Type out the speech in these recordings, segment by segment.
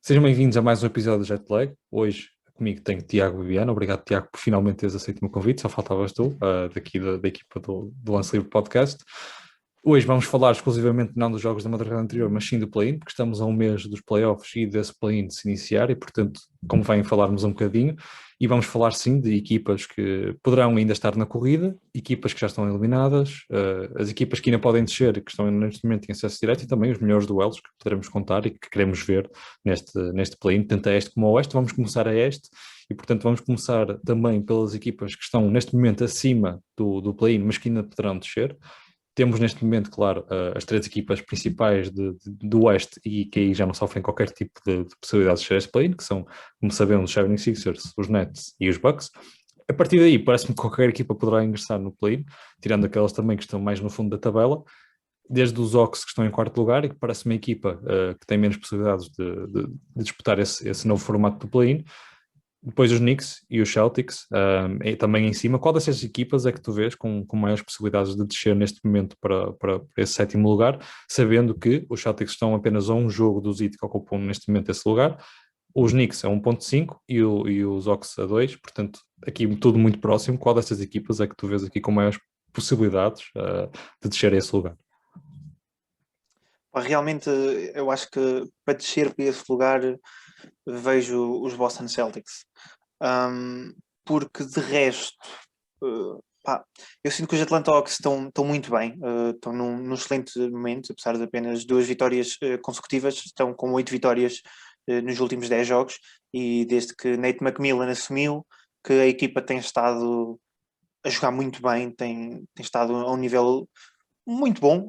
Sejam bem-vindos a mais um episódio do Jetlag. Hoje comigo tenho Tiago Bibiano. Obrigado, Tiago, por finalmente teres aceito o meu convite. Só faltavas tu, daqui da equipa do Lance Livre Podcast. Hoje vamos falar exclusivamente não dos jogos da madrugada anterior, mas sim do play-in, porque estamos a um mês dos playoffs e desse play-in se iniciar e, portanto, convém falarmos um bocadinho. E vamos falar, sim, de equipas que poderão ainda estar na corrida, equipas que já estão eliminadas, as equipas que ainda podem descer, que estão neste momento em acesso direto, e também os melhores duelos que poderemos contar e que queremos ver neste play-in, tanto a este como a oeste. Vamos começar a este. E, portanto, vamos começar também pelas equipas que estão neste momento acima do play-in, mas que ainda poderão descer. Temos neste momento, claro, as três equipas principais do Oeste e que aí já não sofrem qualquer tipo de possibilidade de chegar a este play-in, que são, como sabemos, os 76ers, os Nets e os Bucks. A partir daí, parece-me que qualquer equipa poderá ingressar no play-in, tirando aquelas também que estão mais no fundo da tabela, desde os Hawks que estão em quarto lugar e que parece uma equipa que tem menos possibilidades de disputar esse novo formato do play-in. Depois os Knicks e os Celtics, também em cima. Qual dessas equipas é que tu vês com maiores possibilidades de descer neste momento para esse sétimo lugar, sabendo que os Celtics estão apenas a um jogo do Heat que ocupam neste momento esse lugar, os Knicks a 1.5 e os Hawks a 2, portanto, aqui tudo muito próximo. Qual dessas equipas é que tu vês aqui com maiores possibilidades de descer a esse lugar? Realmente, eu acho que para descer para esse lugar vejo os Boston Celtics. Porque de resto, eu sinto que os Atlanta Hawks estão muito bem, estão num excelente momento, apesar de apenas 2 vitórias consecutivas, estão com 8 vitórias nos últimos 10 jogos, e desde que Nate McMillan assumiu, que a equipa tem estado a jogar muito bem, tem estado a um nível muito bom,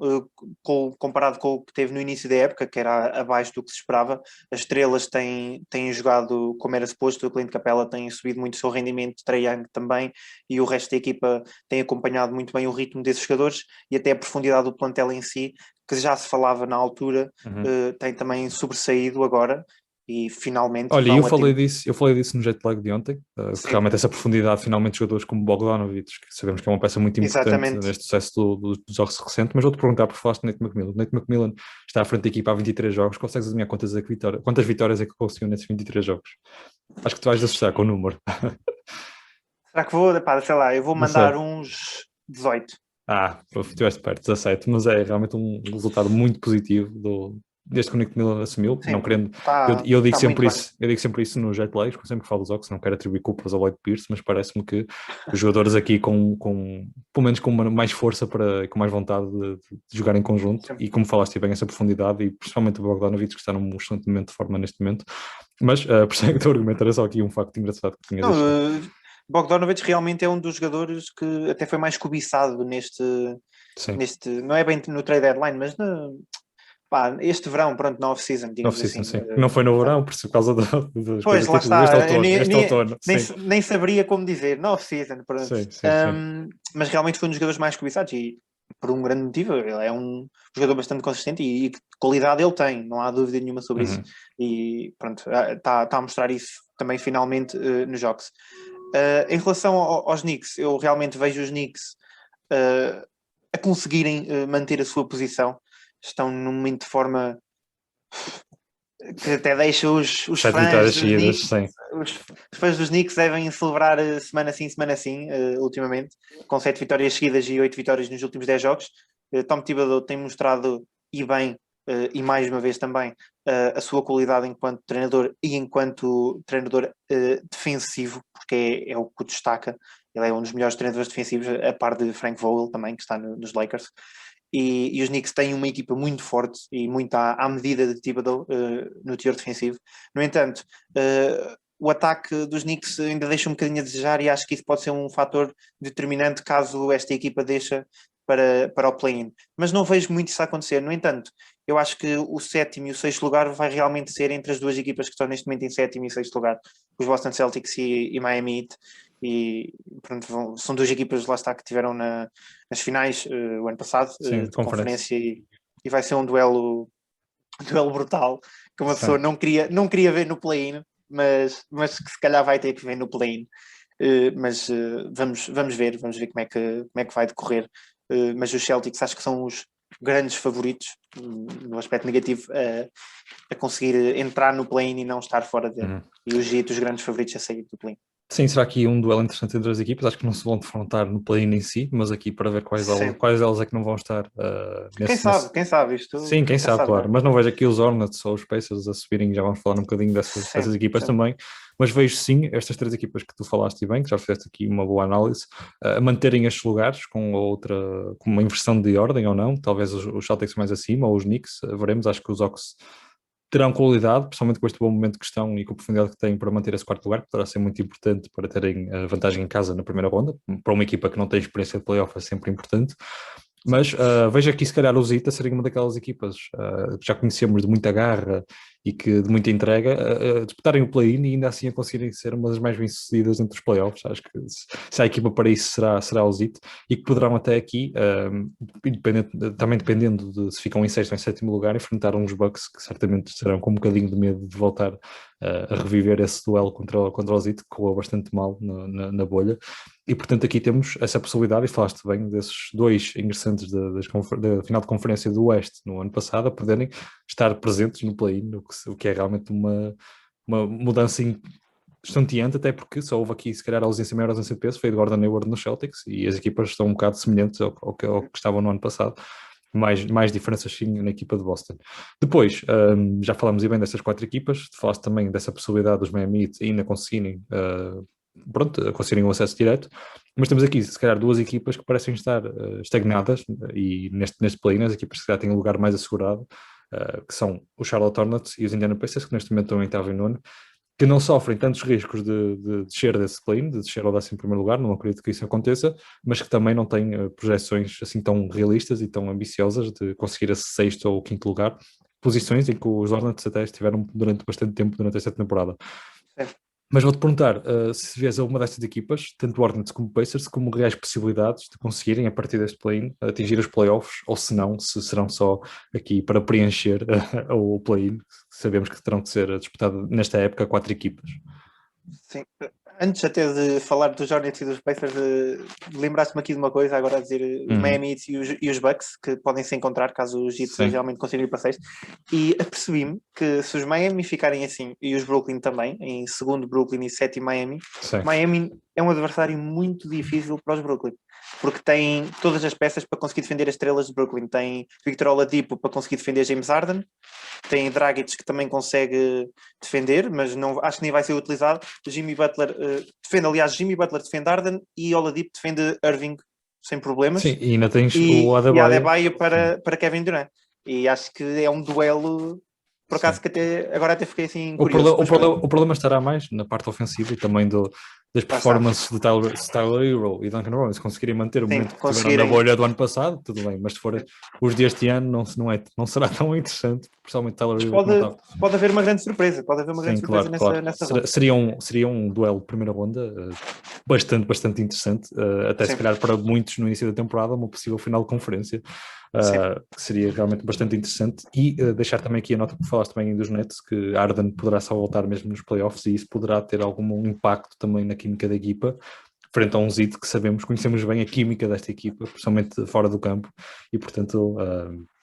comparado com o que teve no início da época, que era abaixo do que se esperava. As estrelas têm jogado como era suposto, o Clint Capela tem subido muito o seu rendimento, Trae Young também, e o resto da equipa tem acompanhado muito bem o ritmo desses jogadores e até a profundidade do plantel em si, que já se falava na altura, tem também sobressaído agora, e finalmente Olha, vão eu falei disso no Jetlag de ontem, que Sim, realmente essa profundidade, finalmente jogadores como Bogdanovic, que sabemos que é uma peça muito importante exatamente. neste sucesso dos jogos recentes, mas vou-te perguntar, porque falaste de Nate McMillan. Nate McMillan está à frente da equipa há 23 jogos, consegues adivinhar quantas vitórias é que conseguiu nesses 23 jogos? Acho que tu vais assustar com o número. Será que vou, sei lá, eu vou Não sei. mandar uns 18. Estiveste perto, 17, mas é realmente um resultado muito positivo desde que o Nick Miller assumiu, não Sim, querendo, eu digo está muito sempre bem. isso, eu digo sempre isso no jet lags, sempre que falo dos Ox, não quero atribuir culpas ao Lloyd Pierce, mas parece-me que os jogadores aqui pelo menos com mais força com mais vontade de jogar em conjunto, Sim. e como falaste bem essa profundidade, e principalmente o Bogdanovic, que está num excelente momento de forma neste momento, mas persegue o teu argumento, era só aqui um facto engraçado que tinha Não, deixado. Bogdanovic realmente é um dos jogadores que até foi mais cobiçado Sim. não é bem no trade deadline, mas este verão, pronto, na off-season, digamos Off-season, assim. sim. Não foi no verão, por causa das Pois, coisas lá títulos. Este está, outono, este outono, sim. nem saberia como dizer, na off-season, pronto. Sim, sim, sim. Mas realmente foi um dos jogadores mais cobiçados e por um grande motivo. Ele é um jogador bastante consistente e qualidade ele tem, não há dúvida nenhuma sobre isso. Uhum. E pronto, está a mostrar isso também finalmente nos jogos. Em relação aos Knicks, eu realmente vejo os Knicks a conseguirem manter a sua posição. Estão num momento de forma que até deixa os 7 vitórias fãs dos seguidas, Knicks, sim. os fãs dos Knicks devem celebrar semana sim, ultimamente, com 7 vitórias seguidas e 8 vitórias nos últimos 10 jogos. Tom Thibodeau tem mostrado, e bem, e mais uma vez também, a sua qualidade enquanto treinador e enquanto treinador defensivo, porque é o que o destaca. Ele é um dos melhores treinadores defensivos, a par de Frank Vogel também, que está nos Lakers. E os Knicks têm uma equipa muito forte e muito à medida de Thibodeau no teor defensivo. No entanto, o ataque dos Knicks ainda deixa um bocadinho a desejar e acho que isso pode ser um fator determinante caso esta equipa deixe para o play-in. Mas não vejo muito isso acontecer. No entanto, eu acho que o sétimo e o sexto lugar vai realmente ser entre as duas equipas que estão neste momento em sétimo e sexto lugar, os Boston Celtics e Miami Heat. E pronto, são duas equipas, lá está, que tiveram nas finais o ano passado Sim, de conferência. conferência, e vai ser um duelo brutal que uma pessoa Sim. não queria ver no play-in, mas que se calhar vai ter que ver no play-in. Mas vamos ver como é que vai decorrer. Mas os Celtics acho que são grandes favoritos, no aspecto negativo, a conseguir entrar no play-in e não estar fora dele. E os Heat, os grandes favoritos a sair do play-in. Sim, será aqui um duelo interessante entre as equipas. Acho que não se vão defrontar no play-in em si, mas aqui para ver quais delas é que não vão estar Quem sabe isto? Sim, quem sabe, claro. Mas não vejo aqui os Hornets ou os Pacers a subirem, já vamos falar um bocadinho dessas equipas também. Mas vejo sim estas três equipas que tu falaste bem, que já fizeste aqui uma boa análise, a manterem estes lugares com uma inversão de ordem ou não. Talvez os Celtics mais acima ou os Knicks, veremos. Acho que os Hawks terão qualidade, principalmente com este bom momento que estão e com a profundidade que têm para manter esse quarto lugar, que poderá ser muito importante para terem a vantagem em casa na primeira ronda. Para uma equipa que não tem experiência de playoff é sempre importante. Mas vejo aqui se calhar os Heat a serem uma daquelas equipas que já conhecemos de muita garra e que de muita entrega, disputarem o play-in e ainda assim a conseguirem ser uma das mais bem-sucedidas entre os playoffs. Acho que se há equipa para isso será os Heat, e que poderão até aqui, também dependendo de se ficam em sexto ou em sétimo lugar, enfrentar uns Bucks que certamente estarão com um bocadinho de medo de voltar a reviver esse duelo contra os Heat, que correu bastante mal na bolha. E, portanto, aqui temos essa possibilidade, e falaste bem, desses dois ingressantes da final de conferência do Oeste no ano passado, a poderem estar presentes no play-in, o que é realmente uma mudança estonteante, até porque só houve aqui, se calhar, a ausência maior ausência de peso, foi de Gordon Hayward nos Celtics, e as equipas estão um bocado semelhantes ao que estavam no ano passado. Mais diferenças sim na equipa de Boston. Depois, já falamos bem destas quatro equipas, falaste também dessa possibilidade dos Miami Heat ainda conseguirem conseguirem o acesso direto, mas temos aqui, se calhar, duas equipas que parecem estar estagnadas, e neste play-in as equipas que já têm um lugar mais assegurado, que são os Charlotte Hornets e os Indiana Pacers, que neste momento estão em oitavo e nono, que não sofrem tantos riscos de descer desse play-in, de descer ao 11º lugar, não acredito que isso aconteça, mas que também não têm projeções assim tão realistas e tão ambiciosas de conseguir esse sexto ou quinto lugar, posições em que os Hornets até estiveram durante bastante tempo durante esta temporada. Mas vou-te perguntar se vês alguma destas equipas, tanto Hornets como Pacers, como reais possibilidades de conseguirem, a partir deste play-in, atingir os playoffs, ou se não, se serão só aqui para preencher o play-in. Sabemos que terão de ser disputadas nesta época 4 equipas. Sim. Antes até de falar dos Hornets e dos Pacers, lembraste-me aqui de uma coisa, agora a dizer os Miami Heat e os Bucks, que podem se encontrar caso os Heat realmente consigam ir para sexto, e apercebi-me que se os Miami ficarem assim, e os Brooklyn também, em segundo Brooklyn e sétimo Miami, Miami é um adversário muito difícil para os Brooklyn, porque tem todas as peças para conseguir defender as estrelas de Brooklyn. Tem Victor Oladipo para conseguir defender James Harden, tem Dragic que também consegue defender, mas não, acho que nem vai ser utilizado. Jimmy Butler defende Harden e Oladipo defende Irving sem problemas. Sim, e ainda tens o Adebayo para Kevin Durant. E acho que é um duelo, por acaso, que agora até fiquei assim curioso. O problema estará mais na parte ofensiva e também das performances de Tyler Hero e Duncan Robinson conseguirem manter o momento que tiveram na bolha do ano passado, tudo bem, mas se for os deste ano não será tão interessante, principalmente Tyler Hero. Pode haver uma grande surpresa, nessa seria um duelo de primeira ronda bastante interessante, até se calhar para muitos no início da temporada, uma possível final de conferência. Que seria realmente bastante interessante, e deixar também aqui a nota que falaste também dos Nets, que Harden poderá só voltar mesmo nos playoffs, e isso poderá ter algum impacto também na química da equipa, frente a um Heat que conhecemos bem a química desta equipa, principalmente fora do campo, e portanto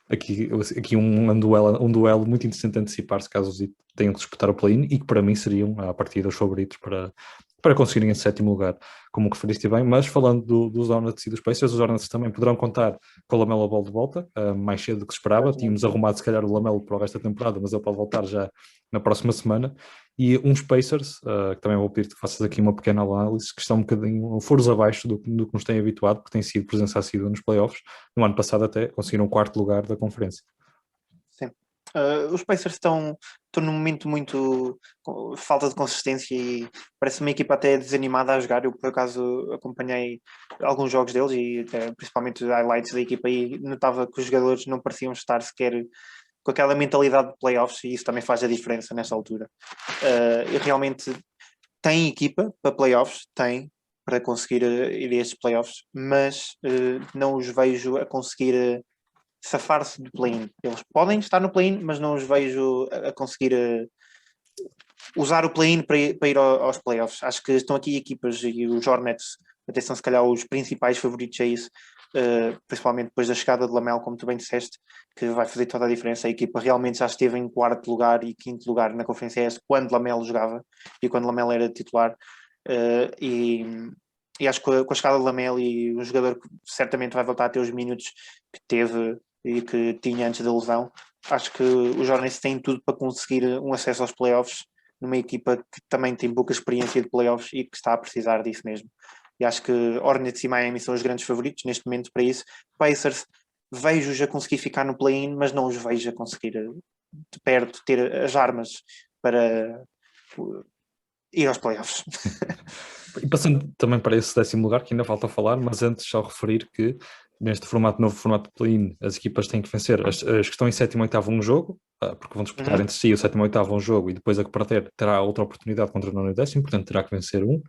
aqui um duelo muito interessante a antecipar-se caso os Heat tenham que disputar o play-in, e que para mim seriam à partida os favoritos para conseguirem esse sétimo lugar, como referiste bem. Mas falando dos Hornets e dos Pacers, os Hornets também poderão contar com o LaMelo Ball de volta, mais cedo do que se esperava. Tínhamos arrumado se calhar o LaMelo para o resto da temporada, mas ele pode voltar já na próxima semana. E uns Pacers, que também vou pedir que faças aqui uma pequena análise, que estão um bocadinho foros abaixo do que nos têm habituado, porque têm sido presença assídua nos playoffs. No ano passado até conseguiram o quarto lugar da conferência. Sim. Os Pacers estão num momento muito falta de consistência, e parece uma equipa até desanimada a jogar. Eu, por acaso, acompanhei alguns jogos deles, e até, principalmente os highlights da equipa, e notava que os jogadores não pareciam estar sequer com aquela mentalidade de playoffs, e isso também faz a diferença nessa altura. E realmente tem equipa para playoffs, tem para conseguir ir a estes playoffs, mas não os vejo a conseguir safar-se do play-in. Eles podem estar no play-in, mas não os vejo a conseguir usar o play-in para ir aos playoffs. Acho que estão aqui equipas, e os Hornets até são se calhar os principais favoritos a isso, principalmente depois da chegada de Lamelo, como tu bem disseste, que vai fazer toda a diferença. A equipa realmente já esteve em quarto lugar e quinto lugar na Conferência Este quando Lamelo jogava e quando Lamelo era titular. E acho que com a chegada de Lamelo e um jogador que certamente vai voltar a ter os minutos que teve e que tinha antes da lesão, acho que os Hornets têm tudo para conseguir um acesso aos playoffs numa equipa que também tem pouca experiência de playoffs e que está a precisar disso mesmo. E acho que Hornets e Miami são os grandes favoritos neste momento para isso. Pacers, vejo-os a conseguir ficar no play-in, mas não os vejo a conseguir de perto ter as armas para ir aos playoffs. E passando também para esse 10º lugar, que ainda falta falar, mas antes só referir que neste novo formato de play-in, as equipas têm que vencer as que estão em 7º e 8º um jogo, porque vão disputar entre si o 7º e 8º um jogo, e depois a que perder terá outra oportunidade contra o 9º e 10º, portanto terá que vencer um.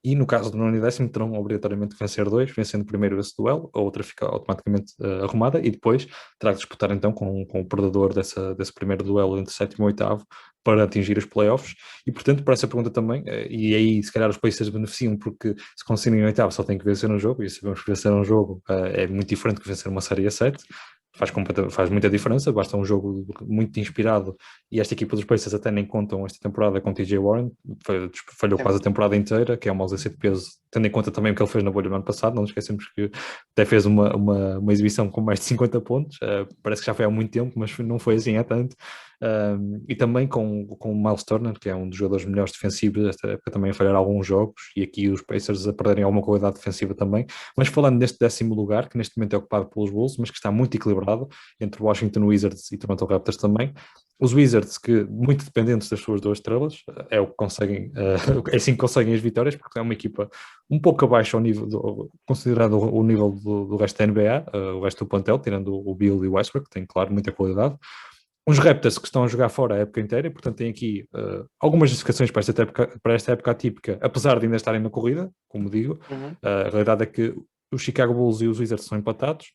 E no caso do 9º e 10º terão obrigatoriamente que vencer 2, vencendo primeiro esse duelo, a outra fica automaticamente arrumada, e depois terá que disputar então com o perdedor desse primeiro duelo entre 7º e 8º para atingir os playoffs. E portanto, para essa pergunta também, e aí se calhar os Pacers beneficiam, porque se conseguirem em 8º só têm que vencer um jogo, e sabemos que vencer um jogo é muito diferente que vencer uma série a 7. Faz muita diferença, basta um jogo muito inspirado, e esta equipa dos Pacers até nem contam esta temporada com TJ Warren, falhou quase a temporada inteira, que é uma ausência de peso, tendo em conta também o que ele fez na bolha no ano passado. Não nos esquecemos que até fez uma exibição com mais de 50 pontos, parece que já foi há muito tempo, mas não foi assim há tanto. E também com o Miles Turner, que é um dos jogadores melhores defensivos desta época, também a falhar alguns jogos, e aqui os Pacers a perderem alguma qualidade defensiva também. Mas falando neste 10º lugar, que neste momento é ocupado pelos Bulls, mas que está muito equilibrado entre Washington Wizards e Toronto Raptors também. Os Wizards, que muito dependentes das suas 2 estrelas, é o que conseguem, é assim que conseguem as vitórias, porque é uma equipa um pouco abaixo ao nível, considerado o nível do resto da NBA, o resto do plantel, tirando o Beal e o Westbrook, que tem, claro, muita qualidade. Uns Raptors que estão a jogar fora a época inteira, e portanto tem aqui algumas justificações para esta época atípica, apesar de ainda estarem na corrida, como digo. A realidade é que os Chicago Bulls e os Wizards são empatados,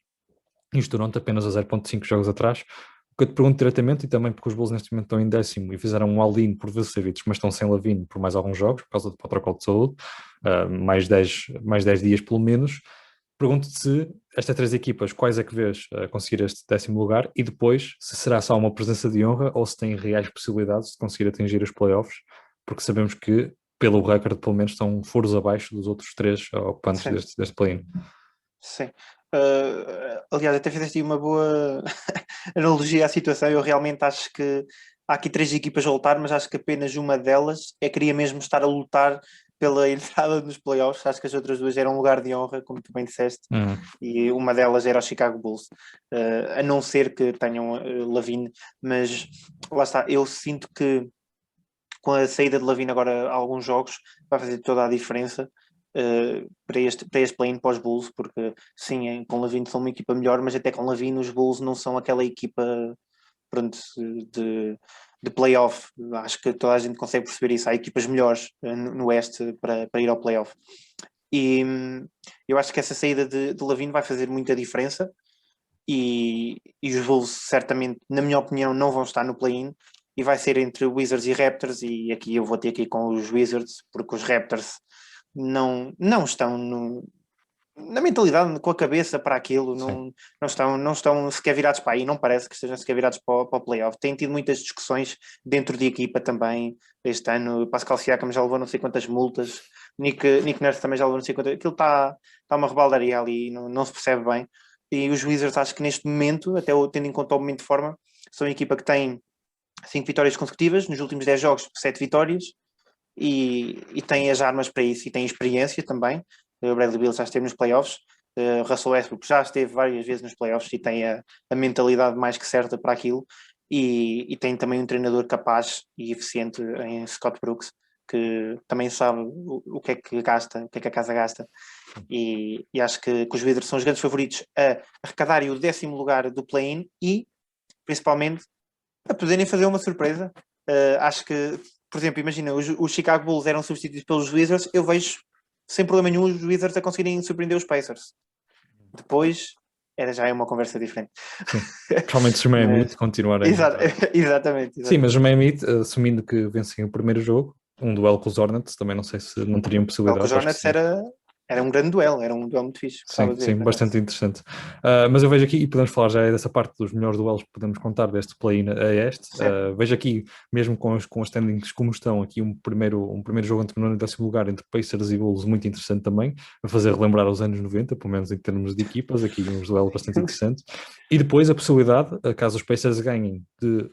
e os Toronto apenas a 0.5 jogos atrás. O que eu te pergunto diretamente, e também porque os Bulls neste momento estão em 10º e fizeram um all-in por Vucevic, mas estão sem Lavine por mais alguns jogos, por causa do protocolo de saúde, mais 10 dias pelo menos. Pergunto-te se estas 3 equipas, quais é que vês a conseguir este 10º lugar, e depois se será só uma presença de honra ou se têm reais possibilidades de conseguir atingir os playoffs, porque sabemos que, pelo recorde, pelo menos estão furos abaixo dos outros 3 ocupantes deste play-in. Sim. Aliás, até fizeste aí uma boa analogia à situação. Eu realmente acho que há aqui 3 equipas a lutar, mas acho que apenas uma delas queria mesmo estar a lutar pela entrada nos playoffs. Acho que as outras 2 eram um lugar de honra, como tu bem disseste, e uma delas era o Chicago Bulls, a não ser que tenham Lavine, mas lá está, eu sinto que com a saída de Lavine agora alguns jogos vai fazer toda a diferença para este play-in para os Bulls, porque sim, com Lavine são uma equipa melhor, mas até com Lavine os Bulls não são aquela equipa, pronto, de playoff. Acho que toda a gente consegue perceber isso. Há equipas melhores no Oeste para ir ao playoff. E eu acho que essa saída de Lavine vai fazer muita diferença, e os Bulls certamente, na minha opinião, não vão estar no play-in, e vai ser entre Wizards e Raptors, e aqui eu vou ter que ir com os Wizards, porque os Raptors não estão na mentalidade, com a cabeça para aquilo, não estão sequer virados para aí, não parece que estejam sequer virados para o playoff. Têm tido muitas discussões dentro de equipa também este ano. Pascal Siakam já levou não sei quantas multas, Nick Nurse também já levou não sei quantas. Aquilo está uma rebaldaria ali, não se percebe bem. E os Wizards, acho que neste momento, até tendo em conta o momento de forma, são uma equipa que tem 5 vitórias consecutivas, nos últimos 10 jogos 7 vitórias, e tem as armas para isso, e tem experiência também. O Bradley Beal já esteve nos playoffs, Russell Westbrook já esteve várias vezes nos playoffs e tem a mentalidade mais que certa para aquilo, e tem também um treinador capaz e eficiente em Scott Brooks, que também sabe o que é que gasta, o que é que a casa gasta, e acho que os Wizards são os grandes favoritos a arrecadarem o 10º lugar do play-in, e principalmente a poderem fazer uma surpresa. Acho que, por exemplo, imagina, os Chicago Bulls eram substituídos pelos Wizards, eu vejo sem problema nenhum os Wizards a conseguirem surpreender os Pacers. Depois já é uma conversa diferente. Sim, principalmente se os Miami Heat continuarem. Exatamente. Sim, mas os Miami Heat, assumindo que vencem o primeiro jogo, um duelo com os Hornets, também não sei se não teriam possibilidade. Os Hornets era era um grande duelo, era um duelo muito fixe. Sim, bastante interessante. Mas eu vejo aqui, e podemos falar já dessa parte dos melhores duelos que podemos contar deste play-in a este. Vejo aqui, mesmo com os standings como estão, aqui um primeiro jogo entre o nono e décimo lugar entre Pacers e Bulls muito interessante também, a fazer relembrar os anos 90, pelo menos em termos de equipas, aqui uns duelos bastante interessantes. E depois a possibilidade, caso os Pacers ganhem, de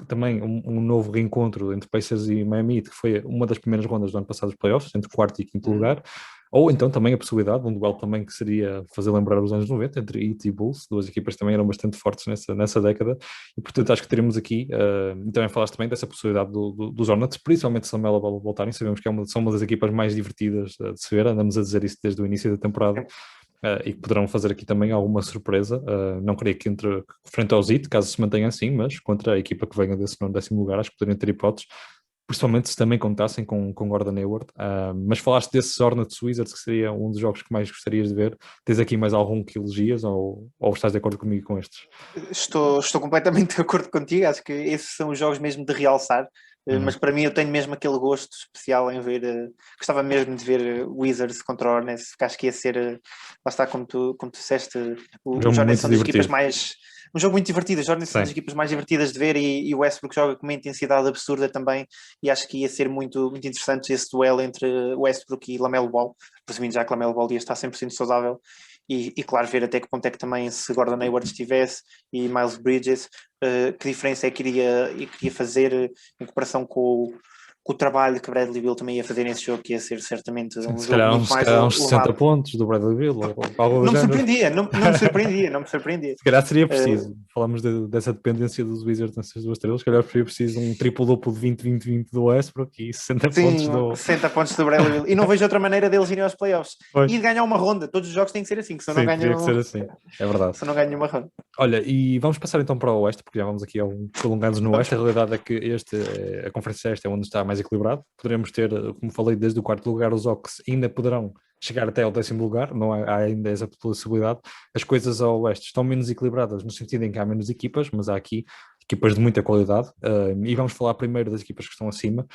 também um novo reencontro entre Pacers e Miami Heat, que foi uma das primeiras rondas do ano passado dos playoffs, entre quarto e quinto lugar. Ou então também a possibilidade de um duelo também que seria fazer lembrar os anos 90 entre Heat e Bulls, duas equipas também eram bastante fortes nessa década, e portanto acho que teremos aqui, e também falaste também dessa possibilidade dos Hornets, principalmente se a Melo voltarem, sabemos que são uma das equipas mais divertidas de se ver, andamos a dizer isso desde o início da temporada, e que poderão fazer aqui também alguma surpresa, não creio que entre frente aos Heat, caso se mantenha assim, mas contra a equipa que venha desse nono décimo lugar, acho que poderiam ter hipóteses, principalmente se também contassem com Gordon Hayward. Mas falaste desses Hornets Wizards, que seria um dos jogos que mais gostarias de ver. Tens aqui mais algum que elogias ou estás de acordo comigo com estes? Estou completamente de acordo contigo, acho que esses são os jogos mesmo de realçar, mas para mim eu tenho mesmo aquele gosto especial em ver, gostava mesmo de ver Wizards contra Hornets, que acho que ia ser, lá está, como tu disseste, os Hornets são das equipas mais... Um jogo muito divertido, os Hornets são das equipas mais divertidas de ver e o Westbrook joga com uma intensidade absurda também, e acho que ia ser muito, muito interessante esse duelo entre Westbrook e Lamelo Ball, presumindo já que Lamelo Ball ia estar 100% saudável, e claro, ver até que ponto é que também se Gordon Hayward estivesse e Miles Bridges, que diferença é que iria fazer em comparação com o trabalho que Bradley Beal também ia fazer nesse jogo, que ia ser certamente um jogo muito mais uns 60 pontos do Bradley Beal ou algo não me surpreendia, não me surpreendia. Se calhar seria preciso, falamos dessa dependência dos Wizards nessas duas estrelas, se calhar seria preciso um triplo-duplo de 20-20-20 do Westbrook e 60 pontos do... 60 pontos do Bradley Beal, e não vejo outra maneira deles irem aos playoffs, e de ganhar uma ronda, todos os jogos têm que ser assim, que se não ganham... que ser assim, é verdade. Se não ganham uma ronda. Olha, e vamos passar então para o Oeste, porque já vamos aqui prolongados no Oeste. A realidade é que a Conferência Este é onde está mais equilibrado. Poderemos ter, como falei, desde o quarto lugar, os Hawks ainda poderão chegar até ao 10º lugar, não há ainda essa possibilidade. As coisas ao Oeste estão menos equilibradas, no sentido em que há menos equipas, mas há aqui equipas de muita qualidade. E vamos falar primeiro das equipas que estão acima.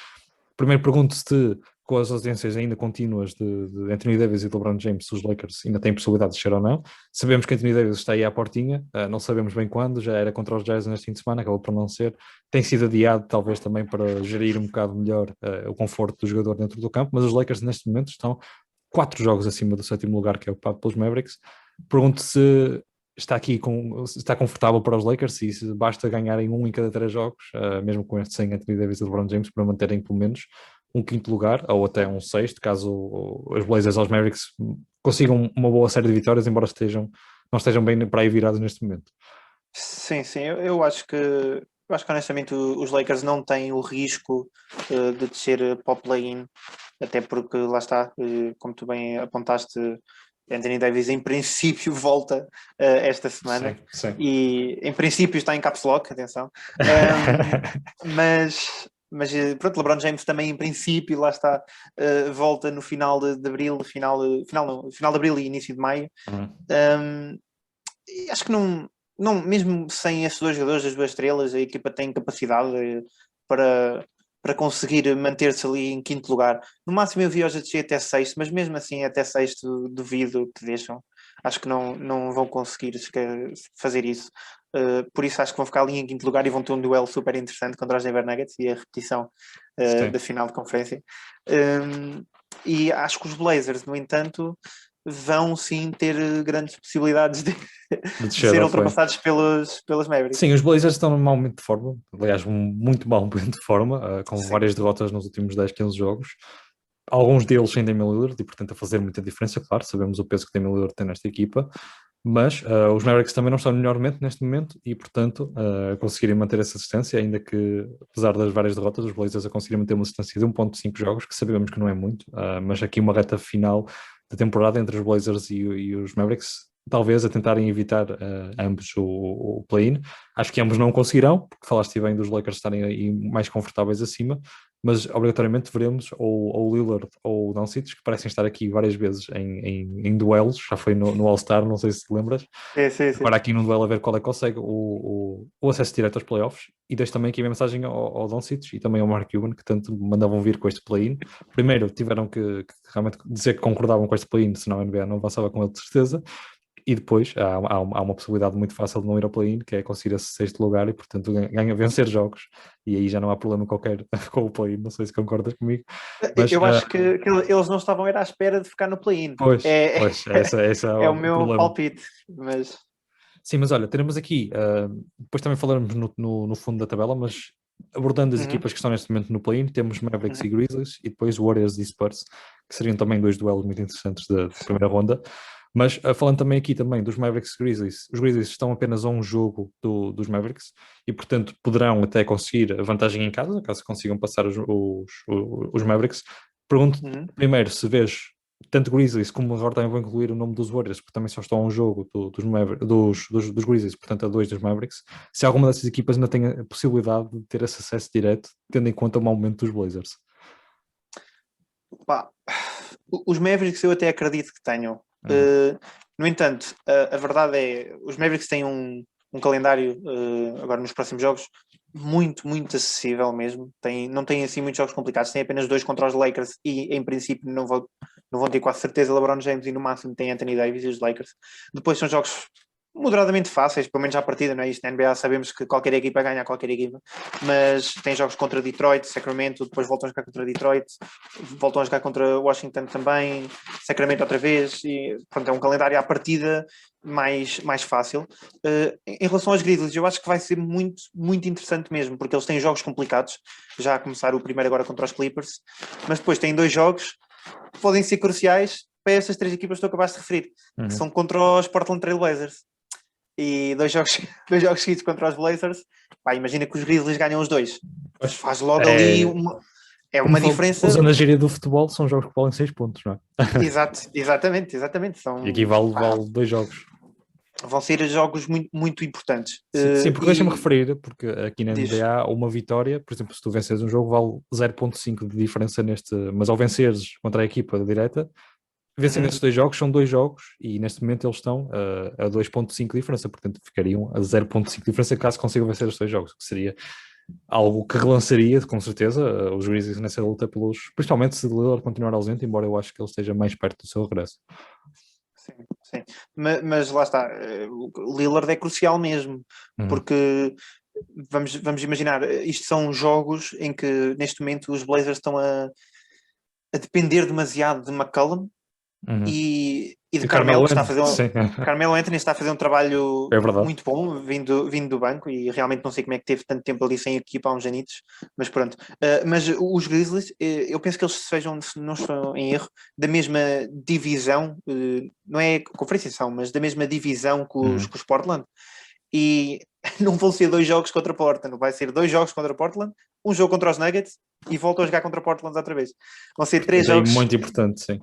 Primeiro pergunto-te, com as ausências ainda contínuas de Anthony Davis e de LeBron James, os Lakers ainda têm possibilidade de descer ou não. Sabemos que Anthony Davis está aí à portinha, não sabemos bem quando, já era contra os Jazz neste fim de semana, acabou por não ser. Tem sido adiado, talvez também para gerir um bocado melhor o conforto do jogador dentro do campo, mas os Lakers neste momento estão 4 jogos acima do 7º lugar, que é ocupado pelos Mavericks. Pergunto se está confortável para os Lakers, se basta ganharem um em cada 3 jogos, mesmo com este sem Anthony Davis e LeBron James, para manterem pelo menos um 5º lugar, ou até um 6º, caso os Blazers aos Mavericks consigam uma boa série de vitórias, embora não estejam bem para aí virados neste momento. Sim, eu acho que honestamente os Lakers não têm o risco de descer para o play-in, até porque lá está, como tu bem apontaste, Anthony Davis em princípio volta esta semana. Sim. E em princípio está em caps lock, atenção. Mas pronto, LeBron James também em princípio, lá está, volta no final de abril, final de abril e início de maio. E acho que não, mesmo sem esses dois jogadores, as duas estrelas, a equipa tem capacidade para conseguir manter-se ali em 5º lugar. No máximo eu vi hoje a descer até 6º, mas mesmo assim até 6º duvido que deixam. Acho que não vão conseguir fazer isso. Por isso acho que vão ficar ali em 5º lugar e vão ter um duelo super interessante contra os Denver Nuggets e a repetição da final de conferência. E acho que os Blazers, no entanto, vão sim ter grandes possibilidades de ser ultrapassados pelos Mavericks. Sim, os Blazers estão num mau momento de forma, aliás, um muito mau momento de forma, com várias derrotas nos últimos 10, 15 jogos. Alguns deles sem Damian Lillard e, portanto, a fazer muita diferença, claro, sabemos o peso que Damian Lillard tem nesta equipa, mas os Mavericks também não estão no melhor momento neste momento e, portanto, conseguirem manter essa distância, ainda que, apesar das várias derrotas, os Blazers a conseguirem manter uma distância de 1.5 jogos, que sabemos que não é muito, mas aqui uma reta final da temporada entre os Blazers e os Mavericks talvez a tentarem evitar ambos o play-in. Acho que ambos não conseguirão, porque falaste bem dos Lakers estarem aí mais confortáveis acima, mas obrigatoriamente veremos ou o Lillard ou o Doncic, que parecem estar aqui várias vezes em duelos, já foi no All-Star, não sei se te lembras. Sim. Agora aqui num duelo a ver qual é que consegue o acesso direto aos playoffs. E deixo também aqui a mensagem ao Doncic e também ao Mark Cuban, que tanto mandavam vir com este play-in. Primeiro tiveram que realmente dizer que concordavam com este play-in, senão a NBA não avançava com ele de certeza. E depois há uma possibilidade muito fácil de não ir ao play-in, que é conseguir esse sexto lugar e, portanto, ganha vencer jogos. E aí já não há problema qualquer com o play-in. Não sei se concordas comigo. Mas, Eu acho que eles não estavam era à espera de ficar no play-in. pois, esse é É o o meu problema. palpite, mas... Sim, mas olha, teremos aqui, depois também falaremos no fundo da tabela, mas abordando as equipas que estão neste momento no play-in, temos Mavericks e Grizzlies e depois Warriors e Spurs, que seriam também dois duelos muito interessantes da primeira ronda. Mas falando também aqui também dos Mavericks e Grizzlies, os Grizzlies estão apenas a um jogo dos Mavericks e, portanto, poderão até conseguir a vantagem em casa, caso consigam passar os Mavericks. Pergunto primeiro se vês tanto Grizzlies como agora também vou incluir o nome dos Warriors, porque também só estão a um jogo dos Grizzlies, portanto a dois dos Mavericks, se alguma dessas equipas ainda tem a possibilidade de ter esse acesso direto, tendo em conta o mau momento dos Blazers. Pá, os Mavericks eu até acredito que tenham. No entanto, a verdade é os Mavericks têm um calendário agora nos próximos jogos muito acessível mesmo. Não têm assim muitos jogos complicados, têm apenas 2 contra os Lakers e em princípio não vão ter quase certeza LeBron James e no máximo tem Anthony Davis e os Lakers. Depois são jogos moderadamente fáceis, pelo menos à partida, não é isto? Na NBA sabemos que qualquer equipa ganha qualquer equipa, mas tem jogos contra Detroit, Sacramento, depois voltam a jogar contra Detroit, voltam a jogar contra Washington também, Sacramento outra vez, e pronto, é um calendário à partida mais fácil. Em relação aos Grizzlies, eu acho que vai ser muito interessante mesmo, porque eles têm jogos complicados, já a começar o primeiro agora contra os Clippers, mas depois têm 2 jogos que podem ser cruciais para estas 3 equipas que tu acabaste de referir, que são contra os Portland Trail Blazers. E 2 jogos, 2 jogos seguidos contra os Blazers, pá, imagina que os Grizzlies ganham os 2. Faz logo ali uma diferença. Usando a gíria do futebol, são jogos que valem 6 pontos, não é? Exatamente. E aqui vale 2 jogos. Vão ser jogos muito importantes. Sim, porque deixa-me referir, porque aqui na NBA uma vitória, por exemplo, se tu venceres um jogo, vale 0.5 de diferença mas ao venceres contra a equipa direta, vencendo esses 2 jogos, são 2 jogos e neste momento eles estão a 2.5 de diferença, portanto ficariam a 0.5 de diferença caso consigam vencer os 2 jogos, que seria algo que relançaria com certeza os Grizzlies nessa luta principalmente se Lillard continuar ausente, embora eu acho que ele esteja mais perto do seu regresso. Sim. Mas lá está, o Lillard é crucial mesmo, porque vamos imaginar, isto são jogos em que neste momento os Blazers estão a depender demasiado de McCollum e de Carmelo, que está a fazer Carmelo Anthony está a fazer um trabalho muito bom vindo do banco e realmente não sei como é que teve tanto tempo ali sem equipa há uns anitos, mas pronto. Mas os Grizzlies, eu penso que eles sejam, se não estou em erro, da mesma divisão, não é conferência, mas da mesma divisão que os Portland, e não vão ser 2 jogos contra Portland, vai ser 2 jogos contra Portland, um jogo contra os Nuggets e voltam a jogar contra Portland outra vez. Vão ser 3 jogos muito importante, sim.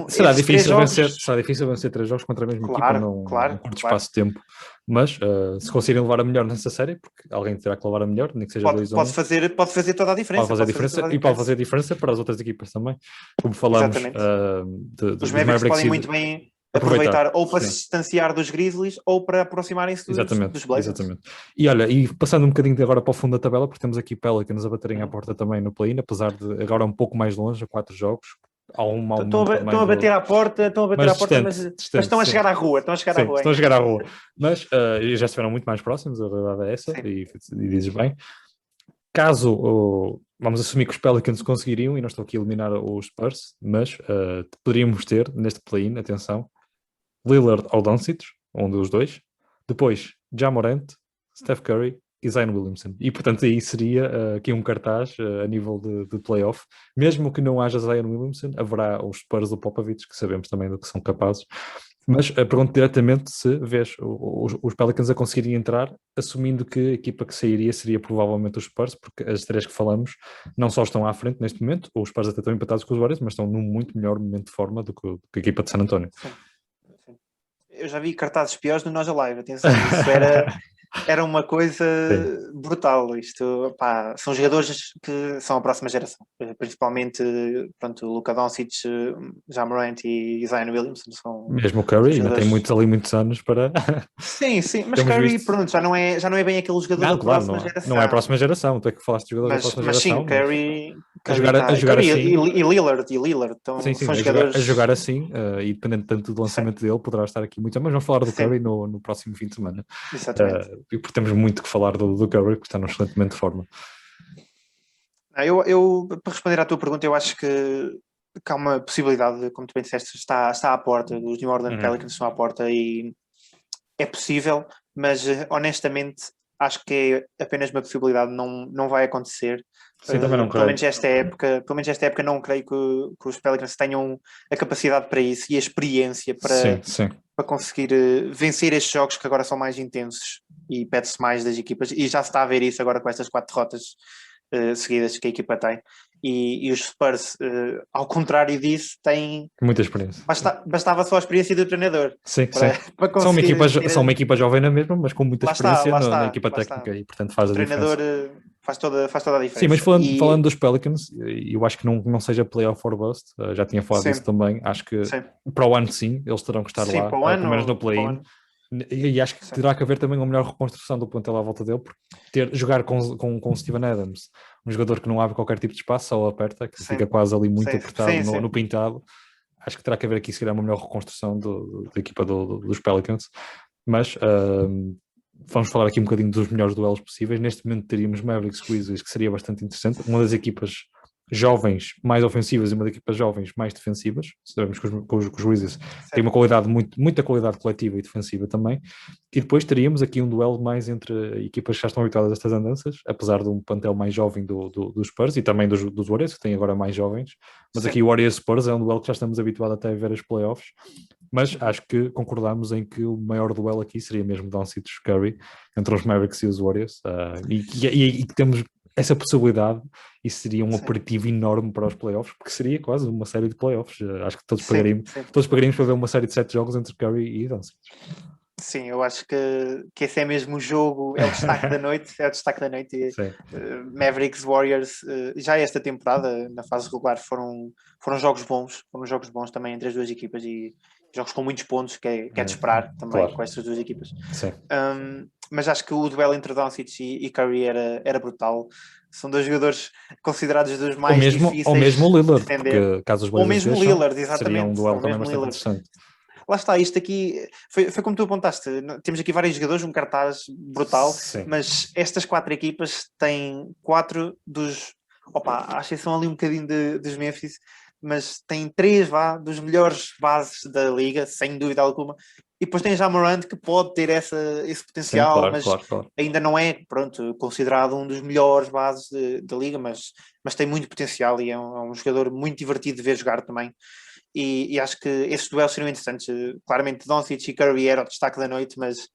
Será difícil vencer 3 jogos contra a mesma equipa num curto espaço de tempo, mas se conseguirem levar a melhor nessa série, porque alguém terá que levar a melhor, nem que seja 2-1. Pode fazer toda a diferença. Pode fazer a diferença para as outras equipas também, como falamos os Mavericks podem muito bem aproveitar ou para se distanciar dos Grizzlies ou para aproximarem-se dos Blazers. Exatamente. E olha, passando um bocadinho agora para o fundo da tabela, porque temos aqui Pelicans a baterem à porta também no play-in, apesar de agora um pouco mais longe, a 4 jogos. Estão a bater à porta, mas estão a chegar à rua. Estão a chegar à rua. Mas já estiveram muito mais próximos, a verdade é essa, e dizes bem. Caso vamos assumir que os Pelicans conseguiriam, e não estou aqui a eliminar os Spurs, mas poderíamos ter neste play-in, atenção, Lillard ou Doncic, um dos dois, depois Ja Morant, Steph Curry e Zion Williamson. E, portanto, aí seria aqui um cartaz a nível de playoff. Mesmo que não haja Zion Williamson, haverá os Spurs do Popovich, que sabemos também do que são capazes. Mas pergunto diretamente se vês os Pelicans a conseguirem entrar, assumindo que a equipa que sairia seria provavelmente os Spurs, porque as 3 que falamos não só estão à frente neste momento, os Spurs até estão empatados com os Warriors, mas estão num muito melhor momento de forma do que a equipa de San António. Sim. Eu já vi cartazes piores no Nós Alive, atenção, isso era uma coisa brutal. Isto, pá, são jogadores que são a próxima geração, principalmente, pronto, Luka Doncic, Ja Morant e Zion Williamson Mesmo o Curry, ainda tem jogadores. ali muitos anos para. Sim, mas Temos Curry, visto. pronto, já não é bem aquele jogador Não, da claro, próxima não é a geração. próxima geração. Tu é que falaste de jogadores da próxima Mas sim, geração, mas Curry, a jogar Curry assim. e Lillard Sim, sim, são a jogadores. jogar assim, e dependendo tanto do Sim, lançamento dele, poderá estar aqui muito. Mas vamos falar do sim, Curry no próximo fim de semana. exatamente. E porque temos muito que falar do Curry, porque está num excelente momento de forma. Para responder à tua pergunta, eu acho que há uma possibilidade, como tu bem disseste, está à porta, os New Orleans Uhum. Pelicans estão à porta e é possível, mas honestamente acho que é apenas uma possibilidade, não vai acontecer. Sim, também não Pelo creio. menos esta época não creio que os Pelicans tenham a capacidade para isso e a experiência Sim, para, sim. para conseguir vencer estes jogos que agora são mais intensos e pede-se mais das equipas, e já se está a ver isso agora com estas 4 derrotas seguidas que a equipa tem. E os Spurs, ao contrário disso, têm. Muita experiência. Bastava só a experiência do treinador Sim, sim. para conseguir São uma equipa jovem na mesma, mas com muita experiência na equipa lá está. técnica e, portanto, O faz a diferença. treinador faz toda a Sim, mas diferença. falando dos Pelicans, eu acho que não seja playoff or bust, já tinha falado disso Sim, também. Acho que sim. para o ano, sim, eles terão que estar Sim, lá, para o pelo menos no ano. Para o play-in. ano. E acho que Sim, terá que haver também uma melhor reconstrução do plantel à volta dele, porque jogar com Steven Adams, um jogador que não abre qualquer tipo de espaço, só aperta, que sim, fica quase ali muito sim, apertado sim, no sim. pintado. Acho que terá que haver aqui, se calhar, uma melhor reconstrução da equipa dos Pelicans. Mas vamos falar aqui um bocadinho dos melhores duelos possíveis. Neste momento teríamos Mavericks Grizzlies, que seria bastante interessante. Uma das equipas jovens mais ofensivas e uma das equipas jovens mais defensivas. Sabemos que os Grizzlies têm uma qualidade, muita qualidade coletiva e defensiva também. E depois teríamos aqui um duelo mais entre equipas que já estão habituadas a estas andanças, apesar de um plantel mais jovem dos Spurs e também dos Warriors, que têm agora mais jovens. Mas aqui o Warriors Spurs é um duelo que já estamos habituados até a ver as playoffs. Mas acho que concordamos em que o maior duelo aqui seria mesmo Doncic Curry entre os Mavericks e os Warriors, e que temos essa possibilidade. Isso seria um aperitivo enorme para os playoffs, porque seria quase uma série de playoffs. Acho que todos pagaríamos para ver uma série de 7 jogos entre Curry e Doncic. Sim, eu acho que esse é mesmo o jogo, é o destaque da noite, é o destaque da noite. E, Mavericks Warriors, já esta temporada, na fase regular, foram jogos bons também entre as duas equipas e jogos com muitos pontos, que é de esperar também com estas duas equipas. Mas acho que o duelo entre Doncic e Curry era brutal. São dois jogadores considerados dos mais difíceis ou mesmo o de Lillard, defender. porque caso os Ou Blazers mesmo deixam, Lillard, seria um exatamente. duelo Ou também mesmo bastante Lillard. interessante. Lá está, isto aqui foi como tu apontaste. Temos aqui vários jogadores, um cartaz brutal, Sim. mas estas 4 equipas têm 4 dos. Opa, à exceção ali um bocadinho dos Memphis, mas têm 3 dos melhores bases da liga, sem dúvida alguma. E depois tem já Morant, que pode ter esse Sim, potencial, claro, mas claro. ainda não é, pronto, considerado um dos melhores bases da liga, mas tem muito potencial e é um jogador muito divertido de ver jogar também. E acho que esses duelos seriam interessantes. Claramente Doncic e Curry era o destaque da noite, mas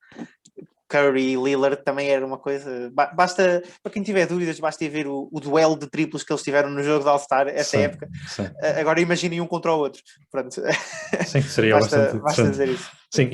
Curry e Lillard também era uma coisa. Basta, para quem tiver dúvidas, basta ir ver o duelo de triplos que eles tiveram no jogo de All-Star esta época. Sim. Agora imaginem um contra o outro. Pronto. Sim, seria bastante basta interessante. dizer isso. Sim,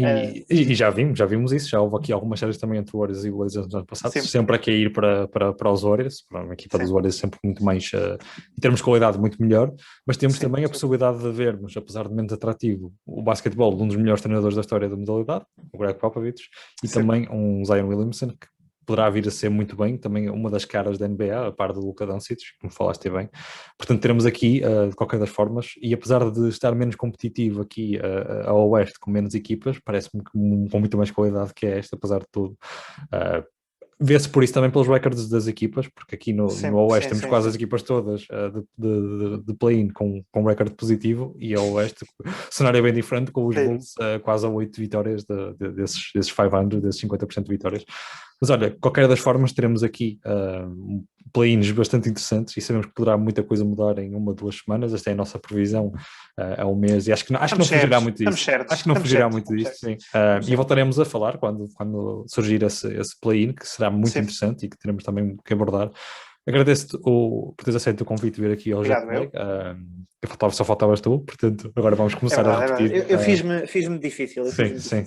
e já vimos isso, já houve aqui algumas séries também entre Warriors e Blazers no ano passado, sempre aqui a ir para os Warriors, para uma equipa dos Warriors sempre muito mais, em termos de qualidade, muito melhor, mas temos também a possibilidade de vermos, apesar de menos atrativo, o basquetebol de um dos melhores treinadores da história da modalidade, o Greg Popovich, e também um Zion Williamson, que poderá vir a ser muito bem, também uma das caras da NBA, a par do Luka Doncic, como falaste bem. Portanto, teremos aqui, de qualquer das formas, e apesar de estar menos competitivo aqui ao Oeste, com menos equipas, parece-me com muito mais qualidade que é esta, apesar de tudo. Vê-se por isso também pelos records das equipas, porque aqui no Oeste temos quase as equipas todas de play-in com recorde positivo, e ao Oeste o cenário é bem diferente, com os Bulls quase a 8 vitórias desses 500, desses 50% de vitórias. Mas olha, qualquer das formas teremos aqui play-ins bastante interessantes e sabemos que poderá muita coisa mudar em 1 ou 2 semanas. Esta é a nossa previsão a um mês e acho que não fugirá muito disto. Acho que não fugirá muito disto, sim. E voltaremos a falar quando surgir esse play-in, que será muito interessante e que teremos também que abordar. Agradeço-te por teres aceito o convite de vir aqui ao Obrigado, Jetlag. Só faltavas tu, portanto, agora vamos É começar a verdade, é repetir. verdade. Eu fiz-me difícil. Sim, sim.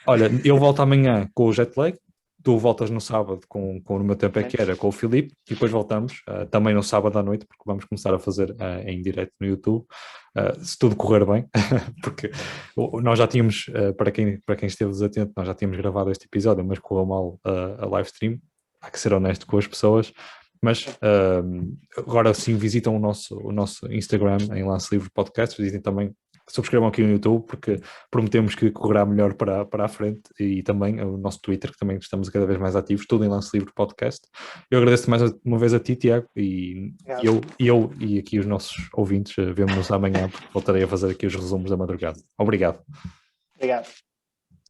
Olha, eu volto amanhã com o Jetlag, tu voltas no sábado com o meu tempo é que era, com o Filipe, e depois voltamos também no sábado à noite, porque vamos começar a fazer em direto no YouTube, se tudo correr bem, porque nós já tínhamos, para quem esteve desatento, nós já tínhamos gravado este episódio, mas correu mal a live stream, há que ser honesto com as pessoas. Mas agora sim visitam o nosso Instagram em Lance Livre Podcast, visitem também, subscrevam aqui no YouTube, porque prometemos que correrá melhor para a frente, e também o nosso Twitter, que também estamos cada vez mais ativos, tudo em Lance Livre Podcast. Eu agradeço mais uma vez a ti, Tiago, e eu e aqui os nossos ouvintes vemo-nos amanhã, porque voltarei a fazer aqui os resumos da madrugada. Obrigado. Obrigado.